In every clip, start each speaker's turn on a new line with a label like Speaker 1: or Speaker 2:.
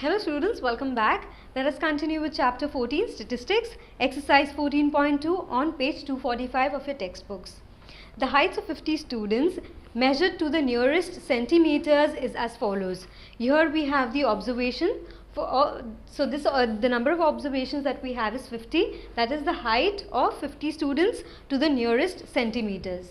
Speaker 1: Hello students, welcome back. Let us continue with chapter 14, statistics, exercise 14.2 on page 245 of your textbooks. The heights of 50 students measured to the nearest centimeters is as follows. Here we have the observation. The number of observations that we have is 50. That is the height of 50 students to the nearest centimeters.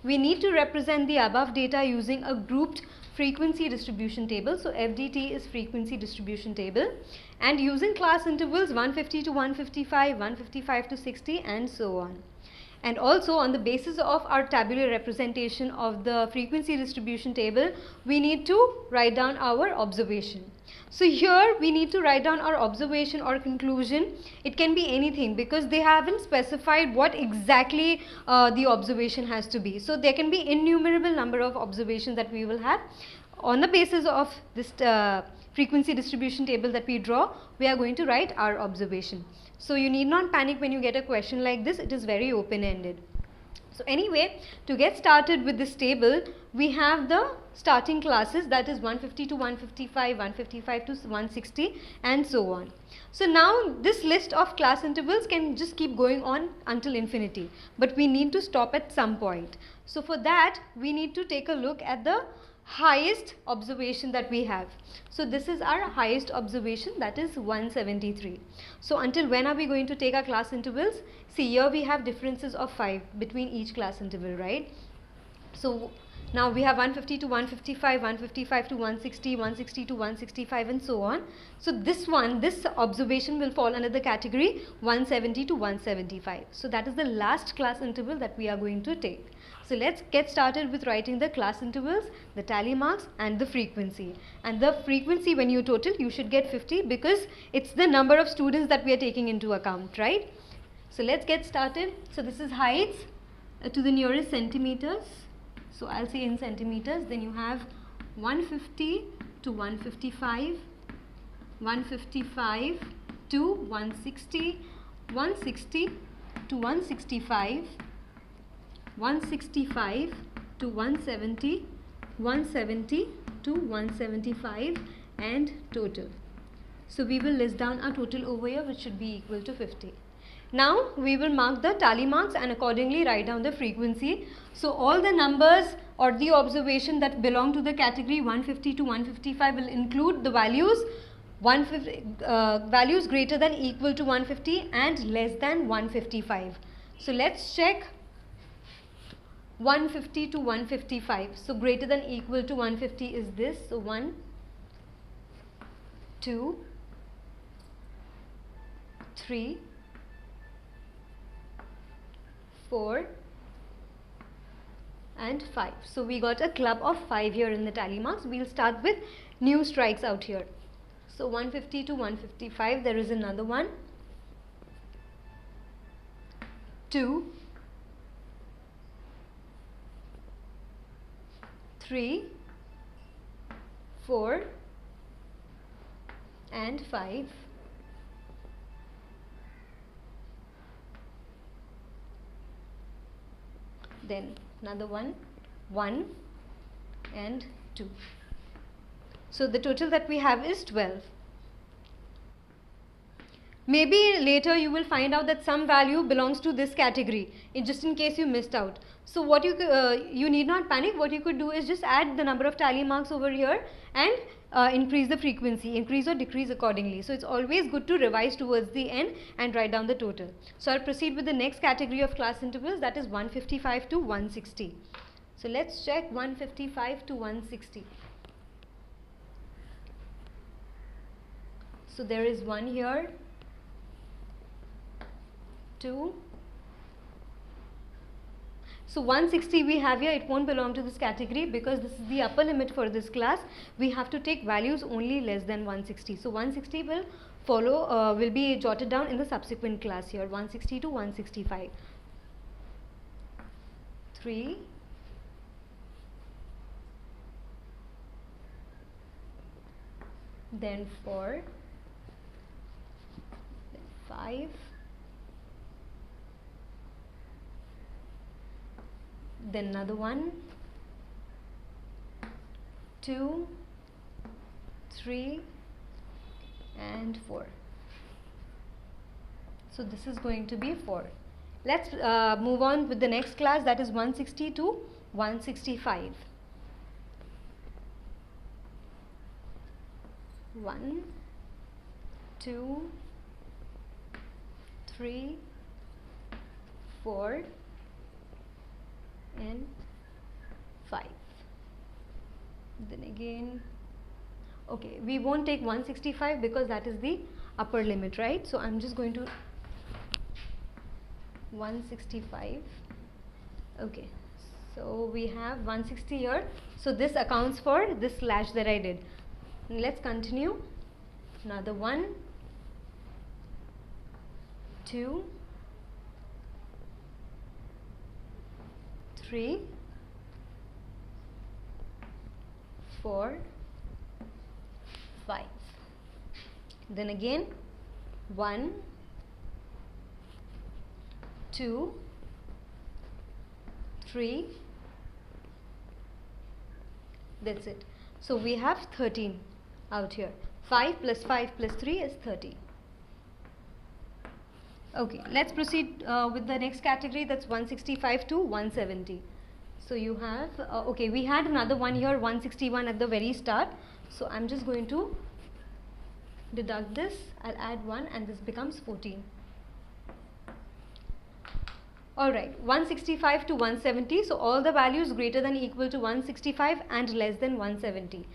Speaker 1: We need to represent the above data using a grouped frequency distribution table. So FDT is frequency distribution table, and using class intervals 150 to 155, 155 to 60 and so on. And also on the basis of our tabular representation of the frequency distribution table, we need to write down our observation. So here we need to write down our observation or conclusion. It can be anything because they haven't specified what exactly the observation has to be. So there can be innumerable number of observations that we will have. On the basis of this frequency distribution table that we draw, we are going to write our observation. So you need not panic when you get a question like this. It is very open-ended. So anyway, to get started with this table, we have the starting classes, that is 150 to 155, 155 to 160 and so on. So now this list of class intervals can just keep going on until infinity, but we need to stop at some point. So for that, we need to take a look at the highest observation that we have. So this is our highest observation, that is 173. So until when are we going to take our class intervals? See, here we have differences of 5 between each class interval, right? So now we have 150 to 155, 155 to 160, 160 to 165 and so on. So this observation will fall under the category 170 to 175. So that is the last class interval that we are going to take. So let's get started with writing the class intervals, the tally marks and the frequency. And the frequency, when you total, you should get 50 because it's the number of students that we are taking into account, right? So let's get started. So this is heights to the nearest centimeters. So I'll say in centimeters. Then you have 150 to 155, 155 to 160, 160 to 165, 165 to 170, 170 to 175 and total. So we will list down our total over here, which should be equal to 50. Now we will mark the tally marks and accordingly write down the frequency. So all the numbers or the observation that belong to the category 150 to 155 will include the values values greater than equal to 150 and less than 155. So let's check 150 to 155. So greater than equal to 150 is this. So 1, 2, 3, 4 and 5. So we got a club of 5 here in the tally marks. We'll start with new strikes out here. So 150 to 155, there is another one. 2, 3, 4 and 5. Then another one, 1 and 2. So the total that we have is 12. Maybe later you will find out that some value belongs to this category, just in case you missed out. So what you need not panic. What you could do is just add the number of tally marks over here and increase the frequency, increase or decrease accordingly. So it's always good to revise towards the end and write down the total. So I'll proceed with the next category of class intervals, that is 155 to 160. So let's check 155 to 160. So there is 1 here, 2. So 160 we have here, it won't belong to this category because this is the upper limit for this class. We have to take values only less than 160. So 160 will follow, will be jotted down in the subsequent class here, 160 to 165. 3, then 4, then 5, then another one, 2, 3, and 4. So this is going to be 4. Let's move on with the next class, that is 160 to 165. 1, 2, 3, 4 and 5. Then again, okay, we won't take 165 because that is the upper limit, right? So I'm just going to 165. Okay, so we have 160 here, so this accounts for this slash that I did. Let's continue. Another 1, 2, 3, 4, 5. Then again 1, 2, 3. That's it. So we have 13 out here. 5 plus 5 plus 3 is 30. Okay, let's proceed with the next category, that's 165 to 170. So you have, okay, we had another one here, 161 at the very start. So I'm just going to deduct this, I'll add 1 and this becomes 14. Alright, 165 to 170, so all the values greater than or equal to 165 and less than 170.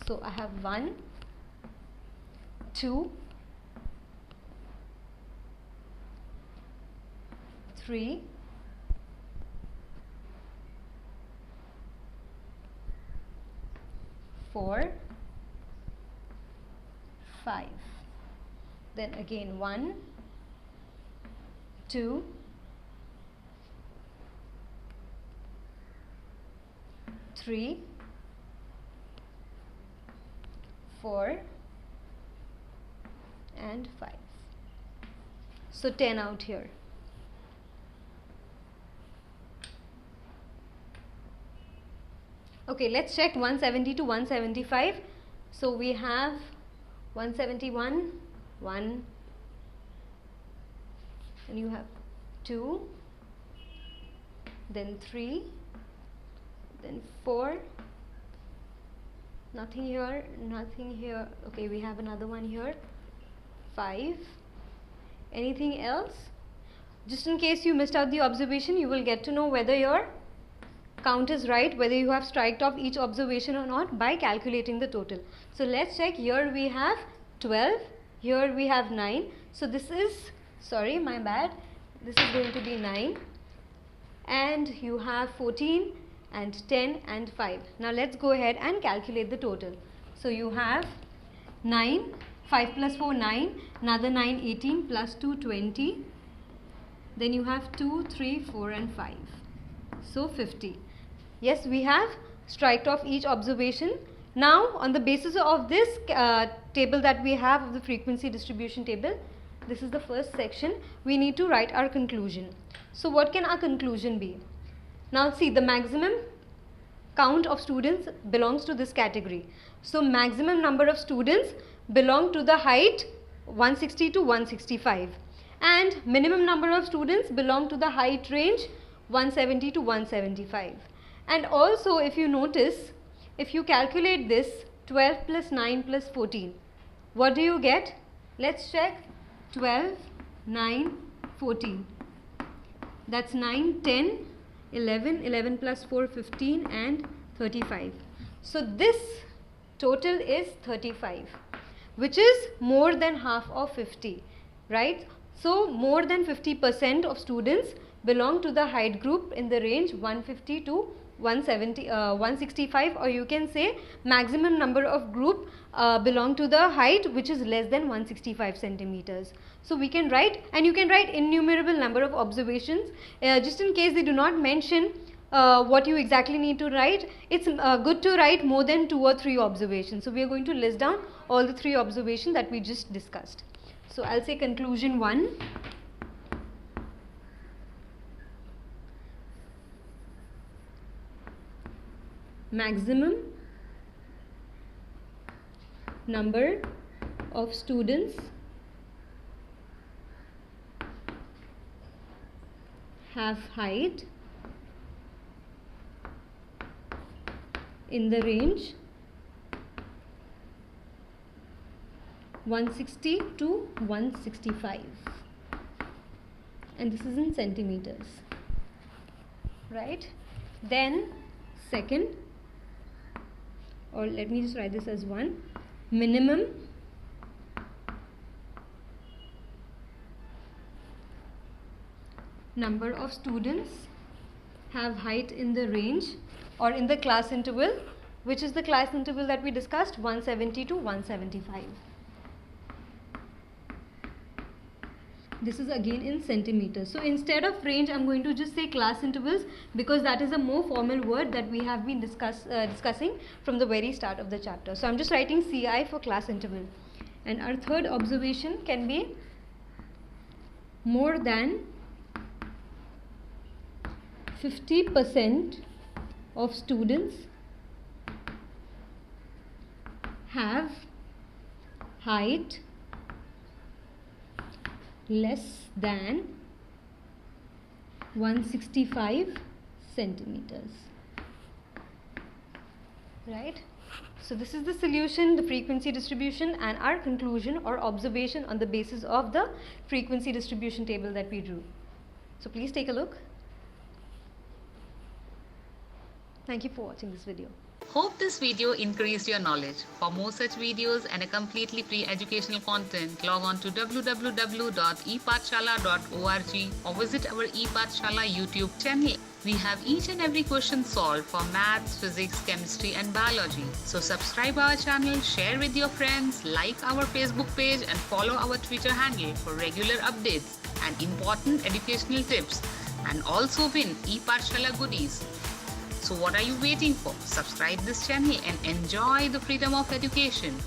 Speaker 1: So I have 1, 2, 3, 4, 5. Then again 1, 2, 3, 4 and 5. So 10 out here. Okay, let's check 170 to 175. So we have 171, 1, and you have 2, then 3, then 4, nothing here, nothing here. Okay, we have another one here, 5. Anything else? Just in case you missed out the observation, you will get to know whether your count is right, whether you have striked off each observation or not by calculating the total. So let's check. Here we have 12, here we have 9. So this is, sorry, my bad, this is going to be 9, and you have 14 and 10 and 5. Now let's go ahead and calculate the total. So you have 9, 5 plus 4 9, another 9 18, plus 2 20, then you have 2, 3, 4 and 5. So 50. Yes, we have striked off each observation. Now on the basis of this table that we have of the frequency distribution table, this is the first section, we need to write our conclusion. So what can our conclusion be? Now see, the maximum count of students belongs to this category. So maximum number of students belong to the height 160 to 165, and minimum number of students belong to the height range 170 to 175. And also, if you notice, if you calculate this 12 plus 9 plus 14, what do you get? Let's check. 12, 9, 14. That's 9, 10, 11, 11 plus 4, 15 and 35. So this total is 35, which is more than half of 50, right? So more than 50% of students belong to the height group in the range 150 to 165, or you can say maximum number of group belong to the height which is less than 165 centimeters. So we can write, and you can write innumerable number of observations. Just in case they do not mention what you exactly need to write, it's good to write more than 2 or 3 observations. So we are going to list down all the 3 observations that we just discussed. So I'll say conclusion 1. Maximum number of students have height in the range 160 to 165, and this is in centimeters, right? Then second, or let me just write this as 1, minimum number of students have height in the range or in the class interval, which is the class interval that we discussed, 170 to 175. This is again in centimeters. So instead of range, I'm going to just say class intervals, because that is a more formal word that we have been discussing from the very start of the chapter. So I'm just writing CI for class interval. And our third observation can be more than 50% of students have height less than 165 centimeters, right? So this is the solution, the frequency distribution, and our conclusion or observation on the basis of the frequency distribution table that we drew. So please take a look. Thank you for watching this video.
Speaker 2: Hope this video increased your knowledge. For more such videos and a completely free educational content, log on to www.epathshala.org or visit our ePathshala YouTube channel. We have each and every question solved for maths, physics, chemistry and biology. So subscribe our channel, share with your friends, like our Facebook page and follow our Twitter handle for regular updates and important educational tips, and also win ePathshala goodies. So what are you waiting for? Subscribe this channel and enjoy the freedom of education.